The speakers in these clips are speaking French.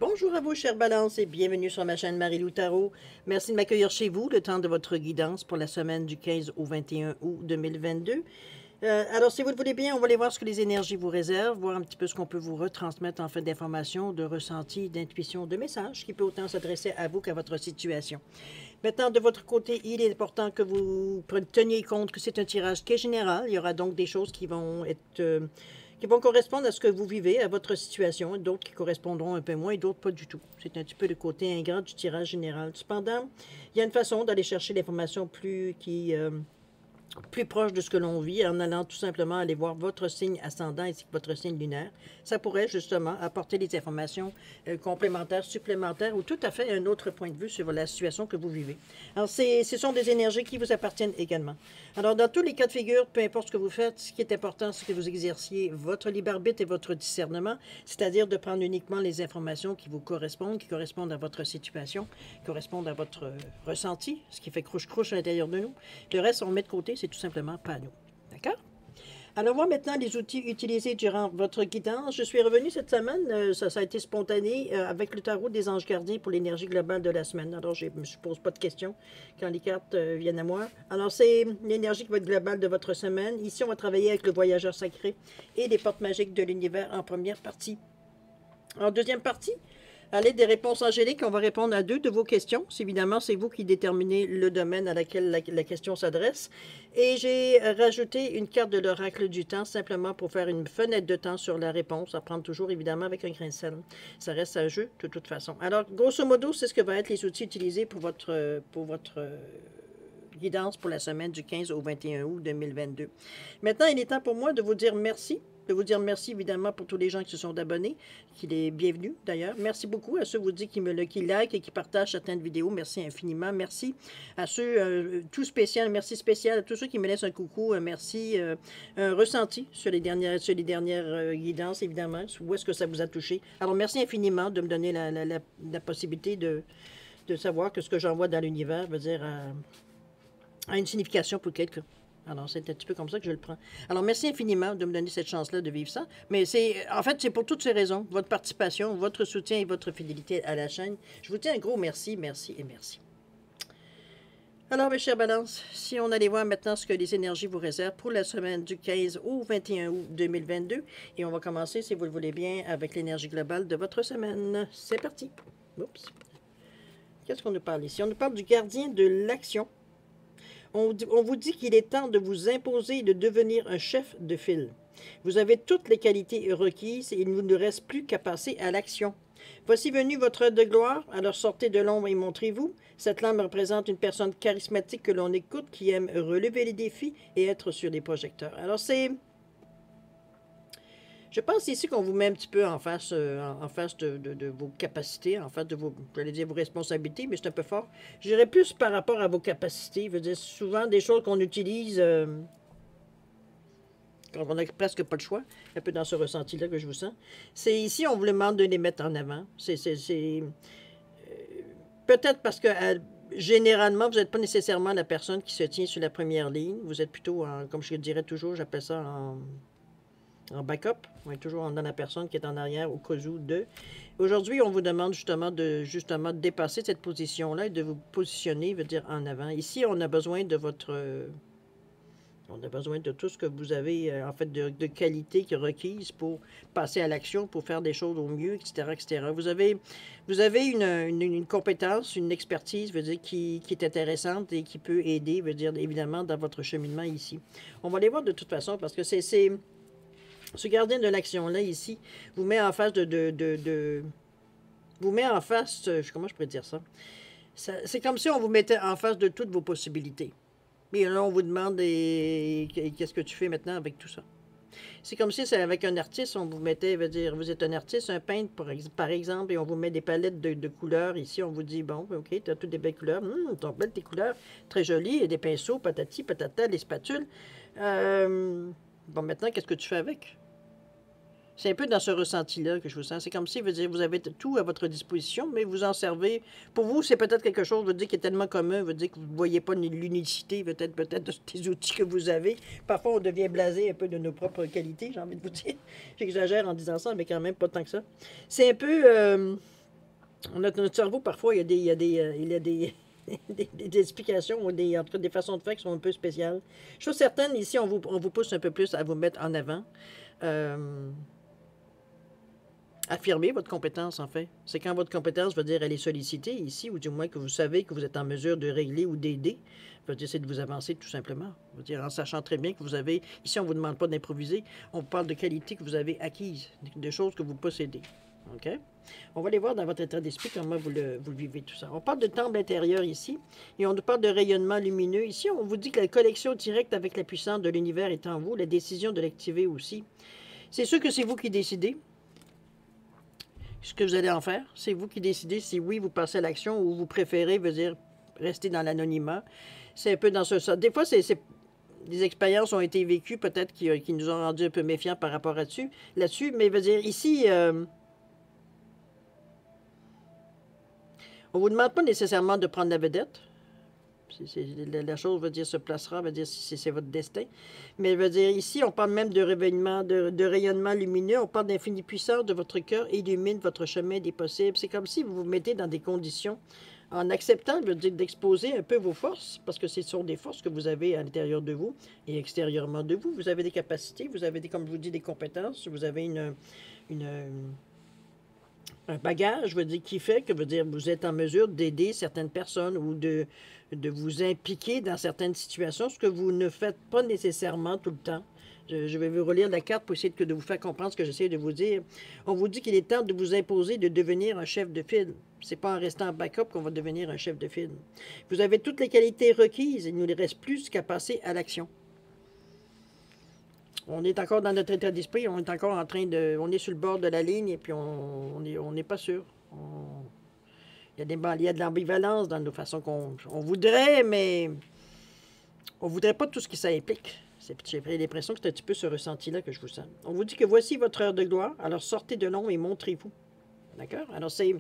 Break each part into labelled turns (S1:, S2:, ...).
S1: Bonjour à vous, chère Balance, et bienvenue sur ma chaîne Marie-Lou Tarot. Merci de m'accueillir chez vous, le temps de votre guidance pour la semaine du 15 au 21 août 2022. Alors, si vous le voulez bien, on va aller voir ce que les énergies vous réservent, voir un petit peu ce qu'on peut vous retransmettre en fait d'informations, de ressentis, d'intuition, de messages qui peut autant s'adresser à vous qu'à votre situation. Maintenant, de votre côté, il est important que vous teniez compte que c'est un tirage qui est général. Il y aura donc des choses qui vont être... qui vont correspondre à ce que vous vivez, à votre situation, d'autres qui correspondront un peu moins et d'autres pas du tout. C'est un petit peu le côté ingrat du tirage général. Cependant, il y a une façon d'aller chercher l'information plus proche de ce que l'on vit en allant tout simplement aller voir votre signe ascendant ainsi que votre signe lunaire. Ça pourrait justement apporter des informations complémentaires, supplémentaires ou tout à fait un autre point de vue sur la situation que vous vivez. Alors, ce sont des énergies qui vous appartiennent également. Alors, dans tous les cas de figure, peu importe ce que vous faites, ce qui est important, c'est que vous exerciez votre libre arbitre et votre discernement, c'est-à-dire de prendre uniquement les informations qui vous correspondent, qui correspondent à votre situation, qui correspondent à votre ressenti, ce qui fait crouche-crouche à l'intérieur de nous. Le reste, on met de côté, c'est tout simplement pas nous. D'accord? Alors, voir maintenant les outils utilisés durant votre guidance. Je suis revenue cette semaine, ça a été spontané, avec le tarot des anges gardiens pour l'énergie globale de la semaine. Alors, je ne me pose pas de questions quand les cartes viennent à moi. Alors, c'est l'énergie qui va être globale de votre semaine. Ici, on va travailler avec le voyageur sacré et les portes magiques de l'univers en première partie. En deuxième partie, à l'aide des réponses angéliques, on va répondre à 2 de vos questions. Évidemment, c'est vous qui déterminez le domaine à laquelle la question s'adresse. Et j'ai rajouté une carte de l'oracle du temps, simplement pour faire une fenêtre de temps sur la réponse, à prendre toujours évidemment avec un grain de sel. Ça reste un jeu de toute façon. Alors, grosso modo, c'est ce que vont être les outils utilisés pour votre guidance pour la semaine du 15 au 21 août 2022. Maintenant, il est temps pour moi de vous dire merci. De vous dire merci évidemment pour tous les gens qui se sont abonnés, qui les bienvenus d'ailleurs. Merci beaucoup à ceux qui like et qui partagent certaines vidéos. Merci infiniment. Merci à ceux, tout spécial, merci spécial à tous ceux qui me laissent un coucou. Merci, un ressenti sur les dernières guidances évidemment. Où est-ce que ça vous a touché? Alors merci infiniment de me donner la possibilité de savoir que ce que j'envoie dans l'univers veut dire a une signification pour quelqu'un. Alors, c'est un petit peu comme ça que je le prends. Alors, merci infiniment de me donner cette chance-là de vivre ça. Mais en fait, c'est pour toutes ces raisons. Votre participation, votre soutien et votre fidélité à la chaîne. Je vous dis un gros merci, merci et merci. Alors, mes chers balances, si on allait voir maintenant ce que les énergies vous réservent pour la semaine du 15 au 21 août 2022. Et on va commencer, si vous le voulez bien, avec l'énergie globale de votre semaine. C'est parti. Oups. Qu'est-ce qu'on nous parle ici? On nous parle du gardien de l'action. On vous dit qu'il est temps de vous imposer et de devenir un chef de file. Vous avez toutes les qualités requises et il ne vous reste plus qu'à passer à l'action. Voici venu votre heure de gloire, alors sortez de l'ombre et montrez-vous. Cette lame représente une personne charismatique que l'on écoute, qui aime relever les défis et être sur les projecteurs. Alors je pense ici qu'on vous met un petit peu en face de vos capacités, en face de vos, j'allais dire vos responsabilités, mais c'est un peu fort. Je dirais plus par rapport à vos capacités. Je veux dire, souvent des choses qu'on utilise quand on n'a presque pas le choix, un peu dans ce ressenti-là que je vous sens. C'est ici, on vous demande de les mettre en avant. Peut-être parce que généralement, vous n'êtes pas nécessairement la personne qui se tient sur la première ligne. Vous êtes plutôt, comme je le dirais toujours, j'appelle ça en backup. On est toujours dans la personne qui est en arrière au cas où de. Aujourd'hui, on vous demande justement de dépasser cette position-là et de vous positionner, veut dire en avant. Ici, on a besoin de on a besoin de tout ce que vous avez, en fait, de qualité qui est requise pour passer à l'action, pour faire des choses au mieux, etc., etc. Vous avez une compétence, une expertise, veut dire, qui est intéressante et qui peut aider, veut dire, évidemment, dans votre cheminement ici. On va les voir de toute façon parce que ce gardien de l'action-là, ici, vous met en face vous met en face... Comment je pourrais dire ça? C'est comme si on vous mettait en face de toutes vos possibilités. Et là, on vous demande qu'est-ce que tu fais maintenant avec tout ça? C'est comme si c'est avec un artiste, on vous mettait, veut dire, vous êtes un artiste, un peintre, par exemple, et on vous met des palettes de couleurs. Ici, on vous dit, bon, OK, tu as toutes des belles couleurs. T'as belles tes couleurs, très jolies, et des pinceaux, patati, patata, des spatules. Bon, maintenant, qu'est-ce que tu fais avec? C'est un peu dans ce ressenti-là que je vous sens. C'est comme si vous avez tout à votre disposition, mais vous en servez. Pour vous, c'est peut-être quelque chose qui est tellement commun, veut dire que vous ne voyez pas l'unicité, peut-être des outils que vous avez. Parfois, on devient blasé un peu de nos propres qualités, j'ai envie de vous dire. J'exagère en disant ça, mais quand même pas tant que ça. C'est un peu... Notre cerveau, parfois, il y a des des explications ou en tout cas, des façons de faire qui sont un peu spéciales. Chose certaine, ici, on vous pousse un peu plus à vous mettre en avant. Euh, Affirmer votre compétence, en fait. C'est quand votre compétence veut dire elle est sollicitée ici, ou du moins que vous savez que vous êtes en mesure de régler ou d'aider. Veut dire c'est de vous avancer tout simplement. Veut dire en sachant très bien que vous avez, ici on ne vous demande pas d'improviser, on vous parle de qualités que vous avez acquises, de choses que vous possédez. OK? On va aller voir dans votre état d'esprit comment vous le vivez tout ça. On parle de temple intérieur ici, et on nous parle de rayonnement lumineux. Ici, on vous dit que la connexion directe avec la puissance de l'univers est en vous, la décision de l'activer aussi. C'est sûr que c'est vous qui décidez ce que vous allez en faire. C'est vous qui décidez si oui, vous passez à l'action ou vous préférez, veut dire, rester dans l'anonymat. C'est un peu dans ce sens. Des fois, des expériences ont été vécues, peut-être, qui nous ont rendus un peu méfiants par rapport là-dessus. Mais veut dire, ici, on ne vous demande pas nécessairement de prendre la vedette. La chose, veut dire, se placera, veut dire, si c'est votre destin. Mais veut dire, ici, on parle même de rayonnement, de rayonnement lumineux, on parle d'infinie puissance de votre cœur, illumine votre chemin des possibles. C'est comme si vous vous mettez dans des conditions, en acceptant, veut dire, d'exposer un peu vos forces, parce que ce sont des forces que vous avez à l'intérieur de vous et extérieurement de vous. Vous avez des capacités, vous avez, comme je vous dis, des compétences, vous avez une un bagage, veut dire, qui fait que, veut dire, vous êtes en mesure d'aider certaines personnes ou de vous impliquer dans certaines situations, ce que vous ne faites pas nécessairement tout le temps. Je vais vous relire la carte pour essayer de vous faire comprendre ce que j'essaie de vous dire. On vous dit qu'il est temps de vous imposer de devenir un chef de file. C'est pas en restant en backup qu'on va devenir un chef de file. Vous avez toutes les qualités requises, il ne nous reste plus qu'à passer à l'action. On est encore dans notre état d'esprit, on est encore en train de... On est sur le bord de la ligne et puis on n'est pas sûr. Il y a de l'ambivalence dans nos façons on voudrait, mais on voudrait pas tout ce qui ça implique. J'ai l'impression que c'est un petit peu ce ressenti-là que je vous sens. On vous dit que voici votre heure de gloire, alors sortez de l'ombre et montrez-vous. D'accord? Alors c'est...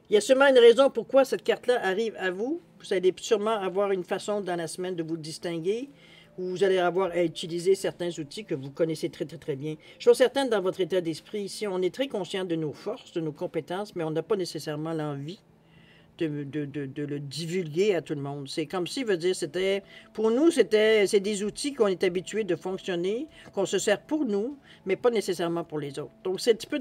S1: Il y a sûrement une raison pourquoi cette carte-là arrive à vous. Vous allez sûrement avoir une façon dans la semaine de vous distinguer, où vous allez avoir à utiliser certains outils que vous connaissez très, très, très bien. Je suis certaine, dans votre état d'esprit ici, on est très conscient de nos forces, de nos compétences, mais on n'a pas nécessairement l'envie de le divulguer à tout le monde. C'est comme si, veut dire, c'était... Pour nous, c'est des outils qu'on est habitué de fonctionner, qu'on se sert pour nous, mais pas nécessairement pour les autres. Donc, c'est un petit peu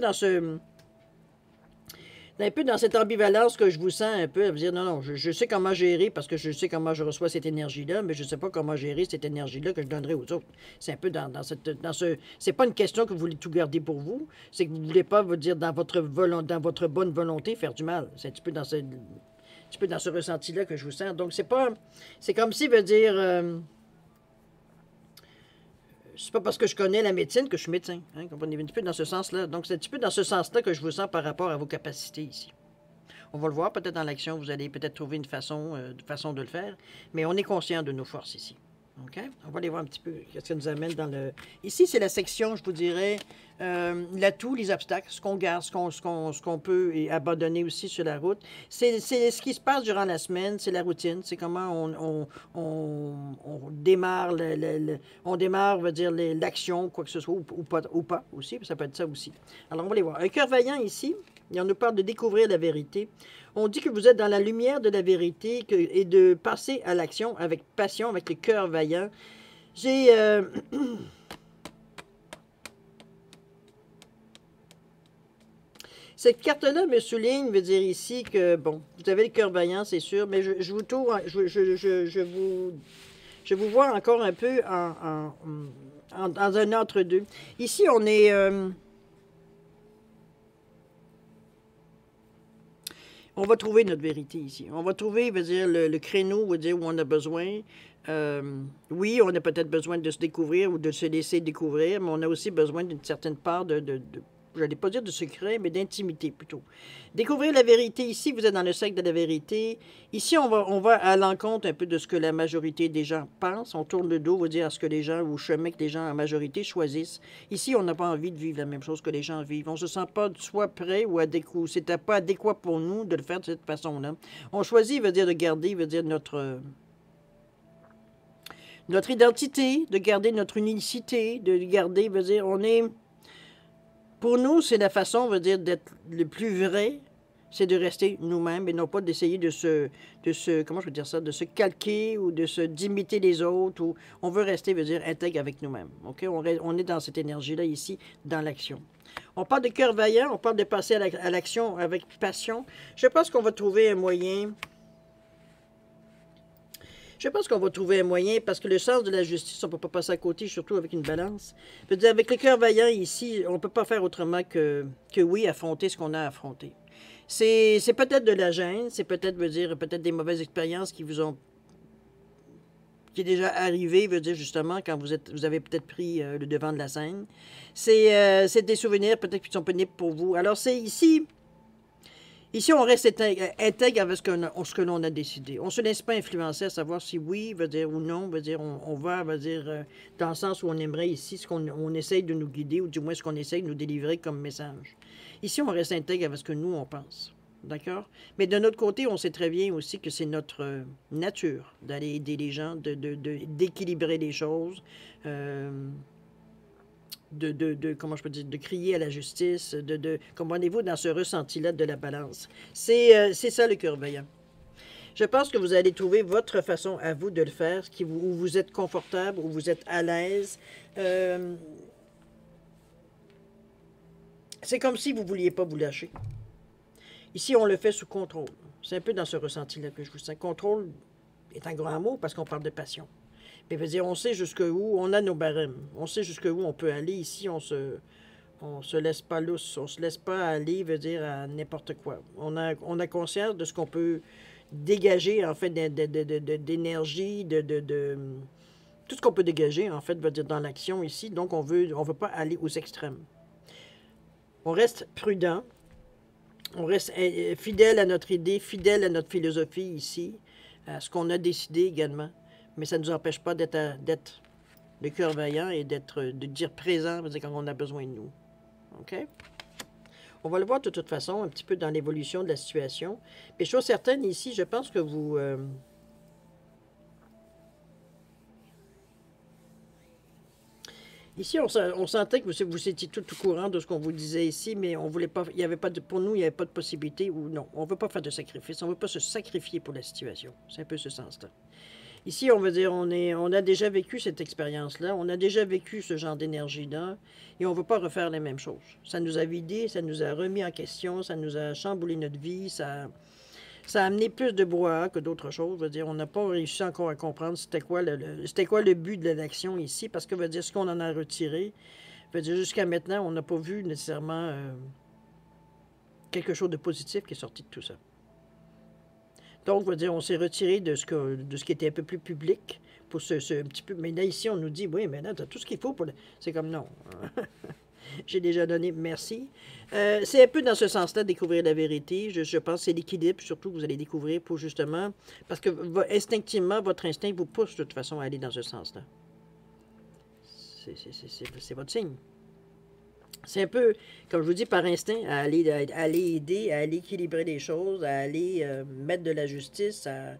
S1: un peu dans cette ambivalence que je vous sens un peu, à vous dire, non, je sais comment gérer parce que je sais comment je reçois cette énergie-là, mais je ne sais pas comment gérer cette énergie-là que je donnerai aux autres. C'est un peu dans ce... C'est pas une question que vous voulez tout garder pour vous, c'est que vous ne voulez pas, vous dire, dans votre bonne volonté, faire du mal. C'est un petit peu dans ce ressenti-là que je vous sens. Donc, c'est pas... C'est comme si, veut dire... c'est pas parce que je connais la médecine que je suis médecin. Hein, comprenez-vous, un petit peu dans ce sens-là. Donc, c'est un petit peu dans ce sens-là que je vous sens par rapport à vos capacités ici. On va le voir peut-être dans l'action, vous allez peut-être trouver une façon de le faire, mais on est conscient de nos forces ici. OK? On va aller voir un petit peu ce que ça nous amène dans le... Ici, c'est la section, je vous dirais, l'atout, les obstacles, ce qu'on garde, ce qu'on peut abandonner aussi sur la route. C'est ce qui se passe durant la semaine, c'est la routine, c'est comment on démarre, on démarre, on va dire, l'action, quoi que ce soit, ou pas aussi, ça peut être ça aussi. Alors, on va aller voir. Un cœur vaillant ici, et on nous parle de découvrir la vérité. On dit que vous êtes dans la lumière de la vérité et de passer à l'action avec passion, avec le cœur vaillant. J'ai... Cette carte-là me souligne, veut dire ici que, bon, vous avez le cœur vaillant, c'est sûr, mais je vous tourne, je vous vois encore un peu dans un entre-deux. Ici, on est... on va trouver notre vérité ici. On va trouver, veut dire, le créneau, veut dire, où on a besoin. Oui, on a peut-être besoin de se découvrir ou de se laisser découvrir, mais on a aussi besoin d'une certaine part je n'allais pas dire de secret, mais d'intimité plutôt. Découvrir la vérité ici, vous êtes dans le cercle de la vérité. Ici, on va à l'encontre un peu de ce que la majorité des gens pensent. On tourne le dos, on va dire, à ce que les gens, au chemin que les gens en majorité choisissent. Ici, on n'a pas envie de vivre la même chose que les gens vivent. On ne se sent pas soit prêt ou adéquat. C'était pas adéquat pour nous de le faire de cette façon-là. On choisit, veut dire, de garder, veut dire, notre identité, de garder notre unicité, de garder, veut dire, on est... Pour nous, c'est la façon, veut dire, d'être le plus vrai, c'est de rester nous-mêmes et non pas d'essayer comment je veux dire ça, de se calquer ou d'imiter les autres. Ou, on veut rester, veut dire, intègre avec nous-mêmes. OK? On est dans cette énergie-là ici, dans l'action. On parle de cœur vaillant, on parle de passer à l'action avec passion. Je pense qu'on va trouver un moyen. Je pense qu'on va trouver un moyen, parce que le sens de la justice, on ne peut pas passer à côté, surtout avec une balance. Je veux dire, avec le cœur vaillant ici, on ne peut pas faire autrement que oui, affronter ce qu'on a à affronter. C'est peut-être de la gêne, c'est peut-être, veut dire, peut-être des mauvaises expériences qui est déjà arrivé, veut dire justement, quand vous avez peut-être pris le devant de la scène. C'est des souvenirs peut-être qui sont pénibles pour vous. Alors c'est ici on reste intègre avec ce que l'on a décidé. On ne se laisse pas influencer à savoir si oui, veut dire, ou non, veut dire, on va, veut dire, dans le sens où on aimerait ici, ce qu'on essaye de nous guider, ou du moins ce qu'on essaye de nous délivrer comme message. Ici, on reste intègre avec ce que nous, on pense. D'accord? Mais de notre côté, on sait très bien aussi que c'est notre nature d'aller aider les gens, d'équilibrer les choses, comment je peux dire, de crier à la justice, comprenez-vous, dans ce ressenti-là de la balance. C'est ça le cœur vaillant. Je pense que vous allez trouver votre façon à vous de le faire, où vous êtes confortable, où vous êtes à l'aise. C'est comme si vous ne vouliez pas vous lâcher. Ici, on le fait sous contrôle. C'est un peu dans ce ressenti-là que je vous sens. Contrôle est un grand mot parce qu'on parle de passion. Mais veut dire, on sait jusqu'où, on a nos barèmes. On sait jusqu'où on peut aller. Ici, on se laisse pas lousse. On se laisse pas aller, veut dire, à n'importe quoi. On a conscience de ce qu'on peut dégager, en fait, d'énergie, tout ce qu'on peut dégager, en fait, veut dire, dans l'action ici. Donc, on veut pas aller aux extrêmes. On reste prudent. On reste fidèle à notre idée, fidèle à notre philosophie ici, à ce qu'on a décidé également. Mais ça ne nous empêche pas d'être le cœur vaillant et de dire présent quand on a besoin de nous. OK? On va le voir de toute façon un petit peu dans l'évolution de la situation. Mais chose certaine ici, je pense que vous... Ici, on sentait que vous étiez tout au courant de ce qu'on vous disait ici, mais on voulait pas, il y avait pas pour nous, il n'y avait pas de possibilité, ou non, on ne veut pas faire de sacrifice, on ne veut pas se sacrifier pour la situation. C'est un peu ce sens-là. Ici, on veut dire, on a déjà vécu cette expérience-là, on a déjà vécu ce genre d'énergie-là, et on ne veut pas refaire les mêmes choses. Ça nous a vidé, ça nous a remis en question, ça nous a chamboulé notre vie, ça a amené plus de brouhaha que d'autres choses. Veut dire, on n'a pas réussi encore à comprendre c'était quoi le but de l'action ici, parce que veut dire ce qu'on en a retiré. Veut dire jusqu'à maintenant, on n'a pas vu nécessairement quelque chose de positif qui est sorti de tout ça. Donc, veut dire, on s'est retiré de ce qui était un peu plus public pour un petit peu. Mais là, ici, on nous dit, oui, mais là, tu as tout ce qu'il faut pour. C'est comme non. J'ai déjà donné, merci. C'est un peu dans ce sens-là, découvrir la vérité. Je pense que c'est l'équilibre, surtout, que vous allez découvrir pour justement... Parce que instinctivement, votre instinct vous pousse de toute façon à aller dans ce sens-là. C'est votre signe. C'est un peu, comme je vous dis, par instinct, à aller aider, à aller équilibrer les choses, à aller mettre de la justice, à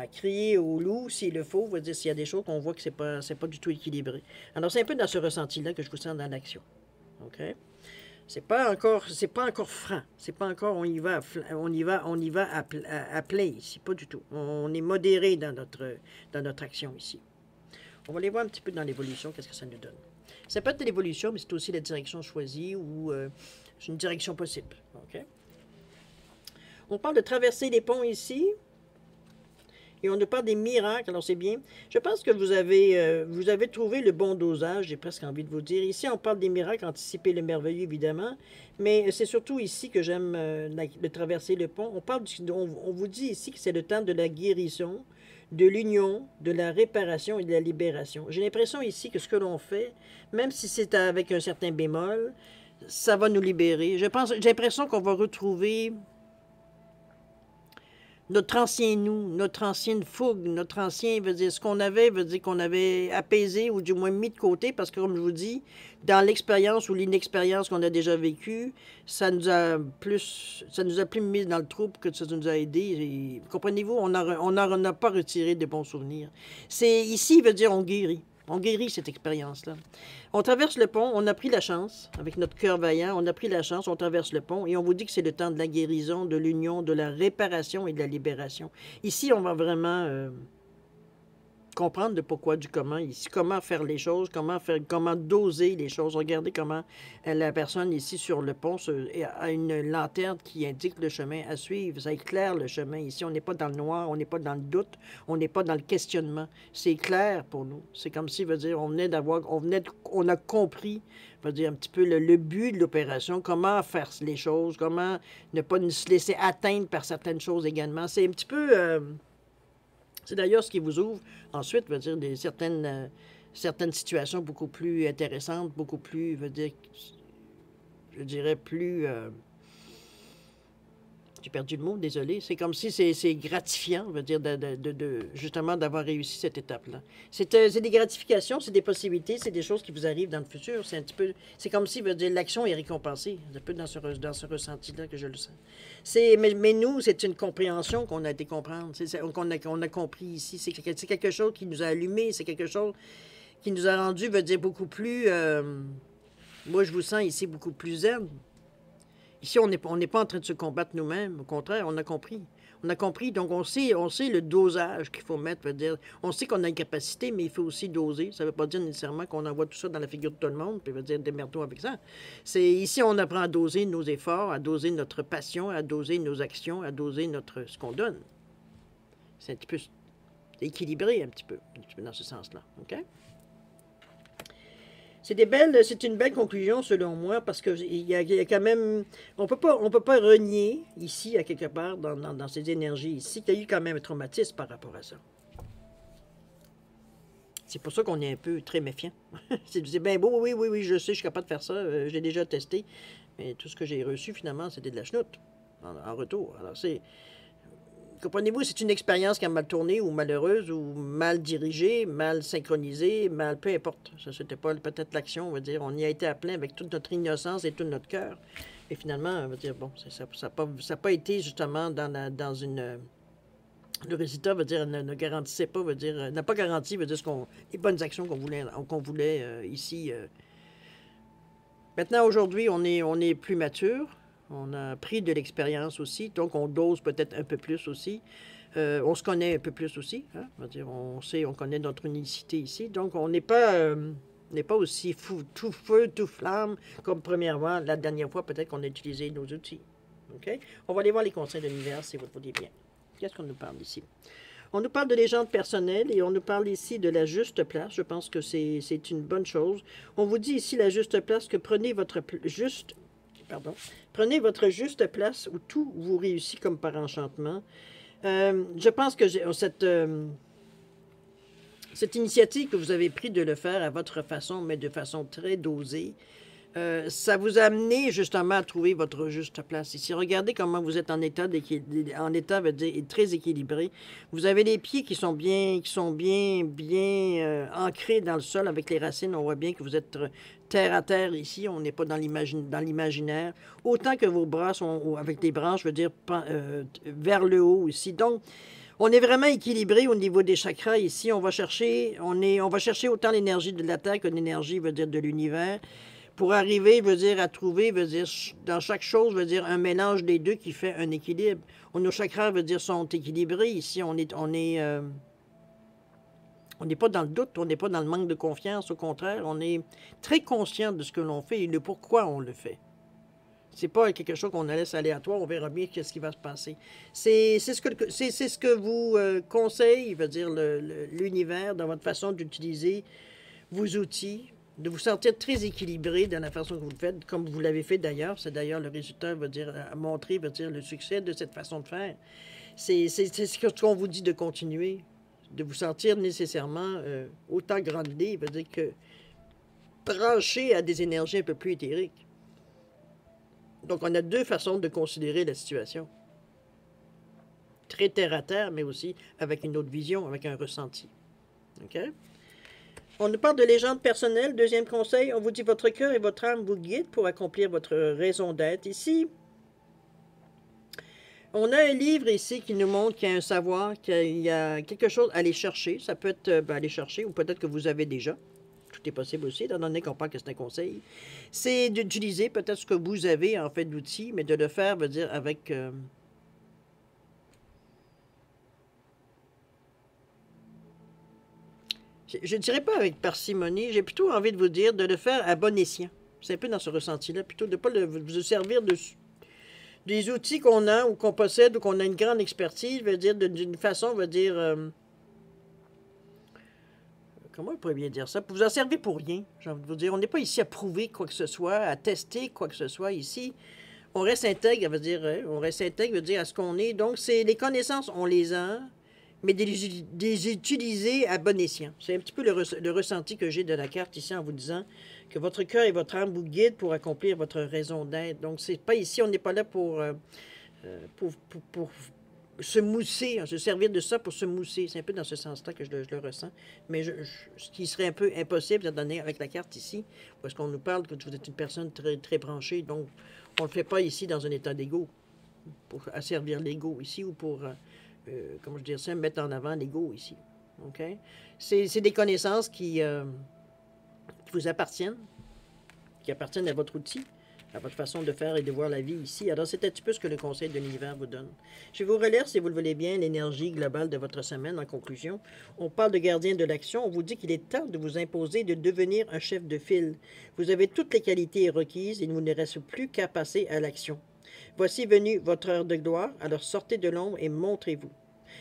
S1: crier au loup s'il le faut, dire s'il y a des choses qu'on voit que c'est pas du tout équilibré. Alors, c'est un peu dans ce ressenti-là que je vous sens dans l'action. OK? C'est pas encore franc. C'est pas encore on y va à plein ici. Pas du tout. On est modéré dans notre action ici. On va aller voir un petit peu dans l'évolution, qu'est-ce que ça nous donne. Ça peut être l'évolution, mais c'est aussi la direction choisie ou une direction possible. OK? On parle de traverser les ponts ici. Et on nous parle des miracles, alors c'est bien. Je pense que vous avez trouvé le bon dosage, j'ai presque envie de vous dire. Ici, on parle des miracles, anticiper le merveilleux, évidemment. Mais c'est surtout ici que j'aime de traverser le pont. On vous dit ici que c'est le temps de la guérison, de l'union, de la réparation et de la libération. J'ai l'impression ici que ce que l'on fait, même si c'est avec un certain bémol, ça va nous libérer. J'ai l'impression qu'on va retrouver notre ancien nous, notre ancienne fougue, notre ancien, veut dire, ce qu'on avait, veut dire qu'on avait apaisé ou du moins mis de côté, parce que comme je vous dis, dans l'expérience ou l'inexpérience qu'on a déjà vécue, ça nous a plus mis dans le trouble que ça nous a aidé. Comprenez-vous, on n'a pas retiré de bons souvenirs. C'est ici, veut dire, on guérit. On guérit cette expérience-là. On traverse le pont, on a pris la chance, avec notre cœur vaillant, on a pris la chance, on traverse le pont et on vous dit que c'est le temps de la guérison, de l'union, de la réparation et de la libération. Ici, on va vraiment comprendre le pourquoi du comment, ici, comment faire les choses, comment doser les choses. Regardez comment la personne ici sur le pont a une lanterne qui indique le chemin à suivre. Ça éclaire le chemin. Ici, on n'est pas dans le noir, on n'est pas dans le doute, on n'est pas dans le questionnement. C'est clair pour nous. C'est comme si, veut dire, on a compris, veut dire, un petit peu le but de l'opération, comment faire les choses, comment ne pas se laisser atteindre par certaines choses également. C'est un petit peu... c'est d'ailleurs ce qui vous ouvre ensuite, veut dire, certaines situations beaucoup plus intéressantes, beaucoup plus, je dirais plus... j'ai perdu le mot, désolé. C'est comme si c'est gratifiant, veut dire, justement d'avoir réussi cette étape-là. C'est des gratifications, c'est des possibilités, c'est des choses qui vous arrivent dans le futur. C'est un petit peu... C'est comme si, veut dire, l'action est récompensée. C'est un peu dans ce ressenti-là que je le sens. Mais nous, c'est une compréhension qu'on a été comprendre, qu'on a compris ici. C'est quelque chose qui nous a allumés, c'est quelque chose qui nous a rendu, veut dire, beaucoup plus... moi, je vous sens ici beaucoup plus zen. Ici, on n'est pas en train de se combattre nous-mêmes. Au contraire, on a compris. On a compris, donc on sait le dosage qu'il faut mettre. Veut dire, on sait qu'on a une capacité, mais il faut aussi doser. Ça ne veut pas dire nécessairement qu'on envoie tout ça dans la figure de tout le monde, puis veut dire démerde-toi avec ça. Ici, on apprend à doser nos efforts, à doser notre passion, à doser nos actions, à doser ce qu'on donne. C'est un petit peu équilibré, un petit peu dans ce sens-là. OK? C'est une belle conclusion selon moi parce qu'il y a quand même, on peut pas renier ici à quelque part dans ces énergies ici qu'il y a eu quand même un traumatisme par rapport à ça. C'est pour ça qu'on est un peu très méfiant. C'est bien beau, oui, je sais, je suis capable de faire ça, j'ai déjà testé, mais tout ce que j'ai reçu finalement c'était de la chenoute en retour. Alors comprenez-vous, c'est une expérience qui a mal tourné ou malheureuse ou mal dirigée, mal synchronisée, peu importe. Ça, c'était pas peut-être l'action, on va dire. On y a été à plein avec toute notre innocence et tout notre cœur. Et finalement, on va dire, bon, ça n'a pas été justement dans une... Le résultat, veut dire, ne garantissait pas, n'a pas garanti, veut dire, les bonnes actions qu'on voulait ici. Maintenant, aujourd'hui, on est plus mature. On a pris de l'expérience aussi, donc on dose peut-être un peu plus aussi. On se connaît un peu plus aussi. Hein? On connaît notre unicité ici. Donc, on n'est pas aussi tout feu, tout flamme comme premièrement, la dernière fois, peut-être qu'on a utilisé nos outils. OK? On va aller voir les conseils de l'univers, si vous le voulez bien. Qu'est-ce qu'on nous parle ici? On nous parle de légende personnelle et on nous parle ici de la juste place. Je pense que c'est une bonne chose. On vous dit ici la juste place, que prenez votre juste place où tout vous réussit comme par enchantement. Je pense que cette initiative que vous avez prise de le faire à votre façon, mais de façon très dosée, ça vous a amené justement à trouver votre juste place ici. Regardez comment vous êtes en état veut dire, très équilibré. Vous avez les pieds qui sont bien ancrés dans le sol avec les racines. On voit bien que vous êtes terre à terre ici. On n'est pas dans l'imaginaire. Autant que vos bras sont avec les branches, veut dire vers le haut ici. Donc, on est vraiment équilibré au niveau des chakras ici. On va chercher autant l'énergie de la terre que l'énergie, veut dire, de l'univers. Pour arriver, veut dire, à trouver, veut dire, dans chaque chose, veut dire, un mélange des deux qui fait un équilibre. Nos chakras, veut dire, sont équilibrés. Ici, on n'est pas dans le doute, on n'est pas dans le manque de confiance. Au contraire, on est très conscient de ce que l'on fait et de pourquoi on le fait. C'est pas quelque chose qu'on laisse aléatoire, on verra bien ce qui va se passer. C'est ce que vous conseille, veut dire, l'univers dans votre façon d'utiliser vos outils, de vous sentir très équilibré dans la façon que vous le faites, comme vous l'avez fait d'ailleurs. C'est d'ailleurs le résultat, veut dire, à montrer, veut dire, le succès de cette façon de faire. C'est ce qu'on vous dit de continuer, de vous sentir nécessairement autant granulé, veut dire que branché à des énergies un peu plus éthériques. Donc, on a deux façons de considérer la situation. Très terre-à-terre, mais aussi avec une autre vision, avec un ressenti. OK? On nous parle de légende personnelle. Deuxième conseil, on vous dit votre cœur et votre âme vous guident pour accomplir votre raison d'être. Ici, On a un livre ici qui nous montre qu'il y a un savoir, qu'il y a quelque chose à aller chercher. Ça peut être aller chercher, ou peut-être que vous avez déjà. Tout est possible aussi, étant donné qu'on parle que c'est un conseil. C'est d'utiliser peut-être ce que vous avez en fait d'outils, mais de le faire, veut dire, avec... je ne dirais pas avec parcimonie, j'ai plutôt envie de vous dire de le faire à bon escient. C'est un peu dans ce ressenti-là, plutôt de ne pas vous servir des outils qu'on a ou qu'on possède ou qu'on a une grande expertise, veut dire d'une façon, veut dire... comment on pourrait bien dire ça? Vous en servez pour rien, j'ai envie de vous dire. On n'est pas ici à prouver quoi que ce soit, à tester quoi que ce soit ici. On reste intègre, veut dire, on reste intègre, veut dire à ce qu'on est. Donc, c'est les connaissances, on les a, mais de les utiliser à bon escient. C'est un petit peu le ressenti que j'ai de la carte ici en vous disant que votre cœur et votre âme vous guident pour accomplir votre raison d'être. Donc, c'est pas ici, on n'est pas là pour se mousser, se servir de ça pour se mousser. C'est un peu dans ce sens-là que je le ressens. Mais ce qui serait un peu impossible, étant donné avec la carte ici, parce qu'on nous parle que vous êtes une personne très, très branchée, donc on ne le fait pas ici dans un état d'ego, pour asservir l'ego ici, ou pour, comment je dirais ça, mettre en avant l'ego ici. OK? C'est des connaissances qui vous appartiennent, qui appartiennent à votre outil, à votre façon de faire et de voir la vie ici. Alors, c'est un petit peu ce que le Conseil de l'univers vous donne. Je vais vous relire, si vous le voulez bien, l'énergie globale de votre semaine en conclusion. On parle de gardien de l'action. On vous dit qu'il est temps de vous imposer de devenir un chef de file. Vous avez toutes les qualités requises et il ne vous ne reste plus qu'à passer à l'action. Voici venue votre heure de gloire, alors sortez de l'ombre et montrez-vous.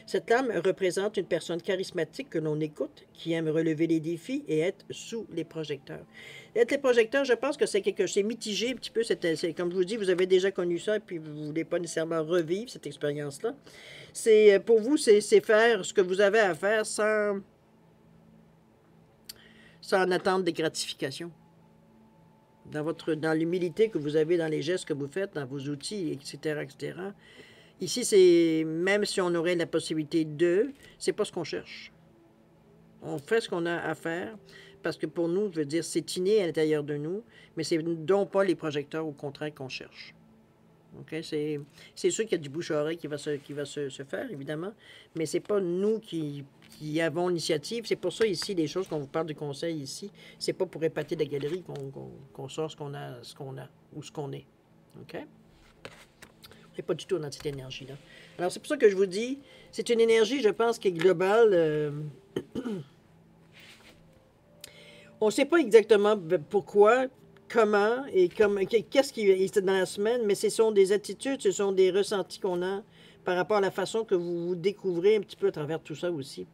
S1: Cette lame représente une personne charismatique que l'on écoute, qui aime relever les défis et être sous les projecteurs. Être les projecteurs, je pense que c'est quelque chose, c'est mitigé un petit peu. Comme je vous dis, vous avez déjà connu ça et puis vous ne voulez pas nécessairement revivre cette expérience-là. Pour vous, c'est faire ce que vous avez à faire sans en attendre des gratifications. Dans l'humilité que vous avez dans les gestes que vous faites, dans vos outils, etc., etc. Ici, c'est même si on aurait la possibilité c'est pas ce qu'on cherche. On fait ce qu'on a à faire parce que pour nous, je veux dire, c'est inné à l'intérieur de nous, mais c'est donc pas les projecteurs au contraire qu'on cherche. Okay? C'est sûr qu'il y a du bouche-à-oreille qui va se faire, évidemment, mais c'est pas nous qui avons l'initiative. C'est pour ça, ici, les choses qu'on vous parle de conseil ici, c'est pas pour épater la galerie qu'on sort ce qu'on a ou ce qu'on est. OK? On n'est pas du tout dans cette énergie-là. Alors, c'est pour ça que je vous dis, c'est une énergie, je pense, qui est globale. On ne sait pas exactement pourquoi, comment et qu'est-ce qui est dans la semaine, mais ce sont des attitudes, ce sont des ressentis qu'on a par rapport à la façon que vous vous découvrez un petit peu à travers tout ça aussi.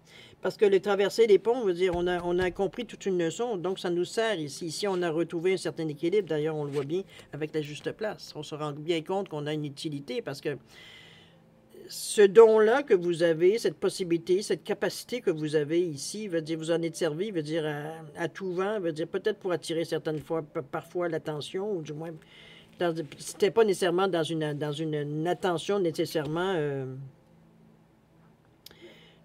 S1: Parce que le traverser les ponts, veut dire, on a compris toute une leçon, donc ça nous sert ici. Ici, on a retrouvé un certain équilibre, d'ailleurs, on le voit bien avec la juste place. On se rend bien compte qu'on a une utilité parce que ce don-là que vous avez, cette possibilité, cette capacité que vous avez ici, veut dire, vous en êtes servi, veut dire, à tout vent, veut dire, peut-être pour attirer certaines fois, parfois l'attention, ou du moins, c'était pas nécessairement dans une attention nécessairement,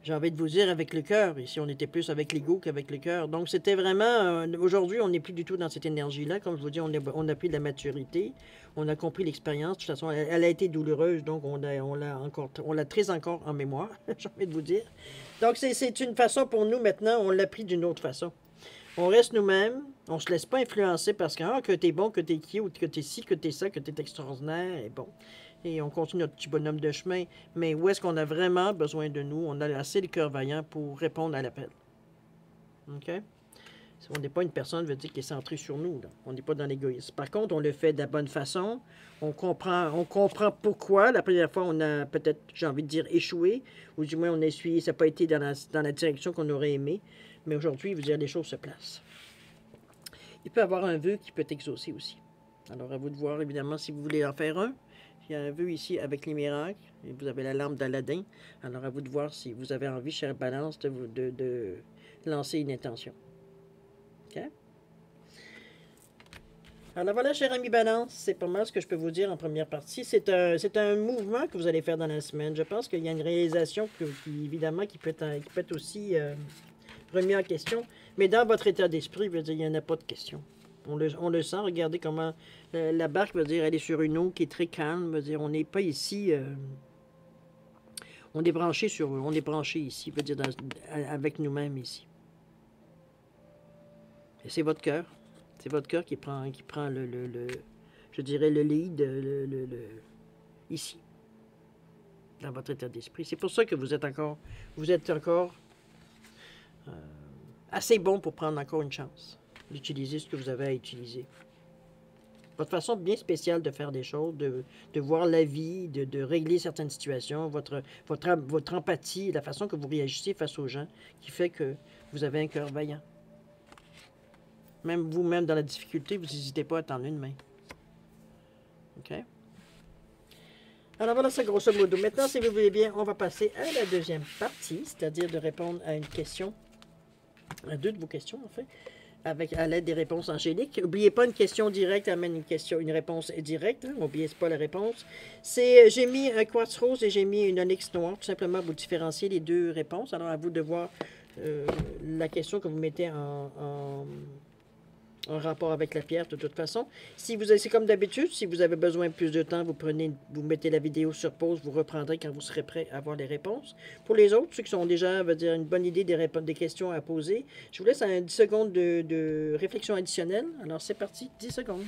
S1: j'ai envie de vous dire, avec le cœur. Ici, on était plus avec l'ego qu'avec le cœur. Donc, c'était vraiment... aujourd'hui, on n'est plus du tout dans cette énergie-là. Comme je vous dis, on a pris de la maturité. On a compris l'expérience. De toute façon, elle a été douloureuse. Donc, on l'a très encore en mémoire, j'ai envie de vous dire. Donc, c'est une façon pour nous, maintenant, on l'a pris d'une autre façon. On reste nous-mêmes. On ne se laisse pas influencer parce que t'es bon, que t'es cute, que t'es ci, que t'es ça, que t'es extraordinaire. Et bon... Et on continue notre petit bonhomme de chemin. Mais où est-ce qu'on a vraiment besoin de nous? On a assez le cœur vaillant pour répondre à l'appel. OK? On n'est pas une personne, veut dire, qui est centrée sur nous. Là. On n'est pas dans l'égoïsme. Par contre, on le fait de la bonne façon. On comprend pourquoi. La première fois, on a peut-être, j'ai envie de dire, échoué. Ou du moins, on a essuyé. Ça n'a pas été dans la direction qu'on aurait aimé. Mais aujourd'hui, vous dire, les choses se placent. Il peut y avoir un vœu qui peut être exaucé aussi. Alors, à vous de voir, évidemment, si vous voulez en faire un. Il y a un vœu ici avec les miracles. Et vous avez la lampe d'Aladin. Alors, à vous de voir si vous avez envie, chère Balance, de lancer une intention. OK? Alors voilà, cher ami Balance, c'est pas mal ce que je peux vous dire en première partie. C'est un mouvement que vous allez faire dans la semaine. Je pense qu'il y a une réalisation évidemment, qui peut être aussi remis en question. Mais dans votre état d'esprit, je veux dire, il n'y en a pas de question. On le sent, regardez comment la barque, veut dire, elle est sur une eau qui est très calme, veut dire, on n'est pas ici On est branché on est branché ici, veut dire avec nous-mêmes ici. Et c'est votre cœur. C'est votre cœur qui prend je dirais, le lead ici, dans votre état d'esprit. C'est pour ça que vous êtes encore assez bon pour prendre encore une chance d'utiliser ce que vous avez à utiliser. Votre façon bien spéciale de faire des choses, de voir la vie, de régler certaines situations, votre empathie, la façon que vous réagissez face aux gens, qui fait que vous avez un cœur vaillant. Même vous-même, dans la difficulté, vous n'hésitez pas à tendre une main. OK? Alors voilà ça, grosso modo. Maintenant, si vous voulez bien, on va passer à la deuxième partie, c'est-à-dire de répondre à une question, à deux de vos questions, en fait, à l'aide des réponses angéliques. N'oubliez pas, une question directe amène une réponse directe. Hein, n'oubliez pas la réponse. J'ai mis un quartz rose et j'ai mis une onyx noire, tout simplement pour différencier les deux réponses. Alors, à vous de voir la question que vous mettez en rapport avec la pierre de toute façon. Si vous c'est comme d'habitude, si vous avez besoin de plus de temps, vous mettez la vidéo sur pause, vous reprendrez quand vous serez prêt à avoir les réponses. Pour les autres, ceux qui sont déjà, dire, une bonne idée des questions à poser, je vous laisse 10 secondes de réflexion additionnelle. Alors c'est parti, 10 secondes.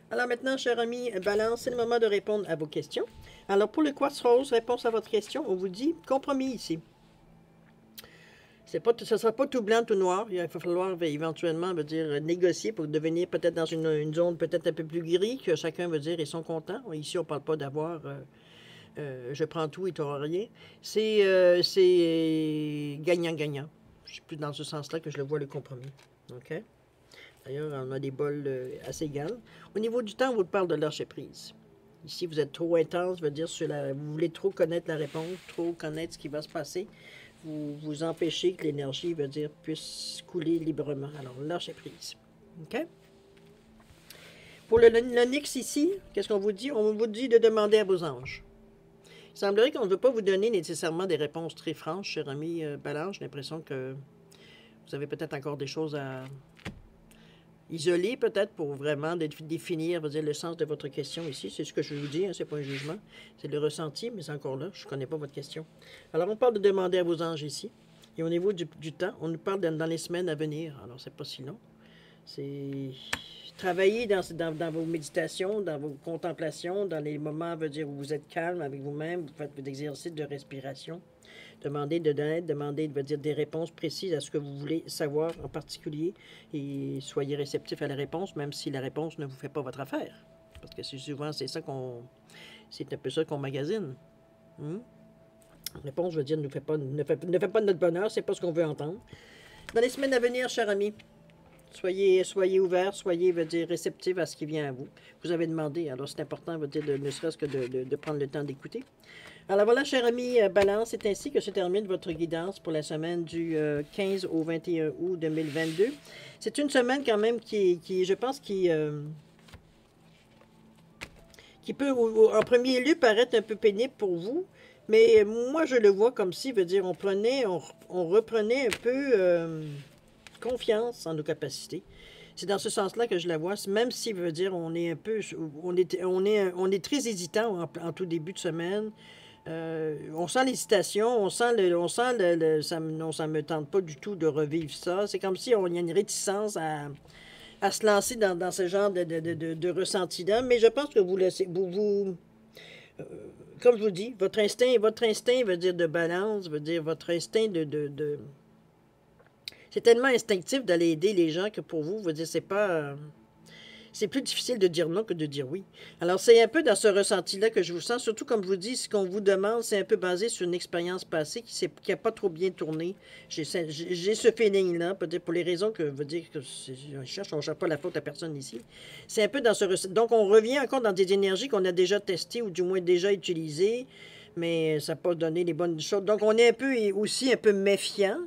S1: Alors maintenant, cher ami Balance, c'est le moment de répondre à vos questions. Alors pour le quartz rose, réponse à votre question, on vous dit compromis ici. Ce ne sera pas tout blanc, tout noir. Il va falloir éventuellement négocier pour devenir peut-être dans une zone peut-être un peu plus gris, que chacun veut dire ils sont contents. Ici, on ne parle pas d'avoir je prends tout et tu n'auras rien. C'est gagnant-gagnant. Je suis plus dans ce sens-là que je le vois, le compromis. OK? D'ailleurs, on a des bols assez égales. Au niveau du temps, on vous parle de lâcher prise. Ici, vous êtes trop intense, veut dire vous voulez trop connaître la réponse, trop connaître ce qui va se passer. Vous empêchez que l'énergie, puisse couler librement. Alors, lâchez prise. OK? Pour l'onyx ici, qu'est-ce qu'on vous dit? On vous dit de demander à vos anges. Il semblerait qu'on ne veut pas vous donner nécessairement des réponses très franches, cher ami Balance. J'ai l'impression que vous avez peut-être encore des choses à isoler, peut-être, pour vraiment définir le sens de votre question ici. C'est ce que je vous dis, hein, ce n'est pas un jugement. C'est le ressenti, mais c'est encore là. Je ne connais pas votre question. Alors, on parle de demander à vos anges ici. Et au niveau du temps, on nous parle dans les semaines à venir. Alors, c'est pas si long. C'est travailler dans vos méditations, dans vos contemplations, dans les moments, où vous êtes calme avec vous-même, vous faites des exercices de respiration. Demandez de l'aide, demandez des réponses précises à ce que vous voulez savoir en particulier et soyez réceptif à la réponse, même si la réponse ne vous fait pas votre affaire. Parce que souvent, c'est un peu ça qu'on magasine. La réponse, ne fait pas de notre bonheur, c'est pas ce qu'on veut entendre. Dans les semaines à venir, cher ami, soyez ouverts, soyez réceptifs à ce qui vient à vous. Vous avez demandé, alors c'est important, ne serait-ce que de prendre le temps d'écouter. Alors voilà, cher ami Balance, c'est ainsi que se termine votre guidance pour la semaine du 15 au 21 août 2022. C'est une semaine quand même qui je pense, qui peut en premier lieu paraître un peu pénible pour vous, mais moi je le vois comme si, on reprenait un peu confiance en nos capacités. C'est dans ce sens-là que je la vois, même si on est un peu, on est très hésitant en tout début de semaine. On sent l'hésitation, ça me tente pas du tout de revivre ça. C'est comme si on y a une réticence à se lancer dans ce genre de ressenti-là. Mais je pense que vous laissez, comme je vous dis, votre instinct veut dire de balance, veut dire votre instinct c'est tellement instinctif d'aller aider les gens que pour vous, c'est pas... c'est plus difficile de dire non que de dire oui. Alors, c'est un peu dans ce ressenti-là que je vous sens. Surtout, comme je vous dis, ce qu'on vous demande, c'est un peu basé sur une expérience passée qui n'a pas trop bien tourné. J'ai ce feeling-là, peut-être pour les raisons que on ne cherche pas la faute à personne ici. C'est un peu dans ce ressenti. Donc, on revient encore dans des énergies qu'on a déjà testées ou du moins déjà utilisées, mais ça n'a pas donné les bonnes choses. Donc, on est aussi un peu méfiant,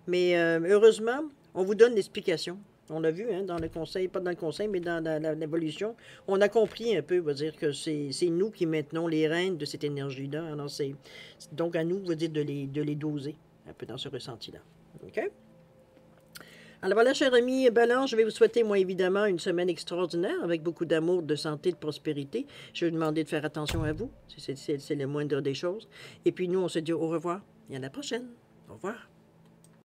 S1: mais heureusement, on vous donne l'explication. On l'a vu dans le conseil, pas dans le conseil, mais dans l'évolution. On a compris un peu, que c'est nous qui maintenons les rênes de cette énergie-là. Alors, c'est donc à nous, de les doser un peu dans ce ressenti-là. OK? Alors voilà, cher ami Balance, je vais vous souhaiter, moi, évidemment, une semaine extraordinaire avec beaucoup d'amour, de santé, de prospérité. Je vais vous demander de faire attention à vous. C'est le moindre des choses. Et puis nous, on se dit au revoir et à la prochaine. Au revoir.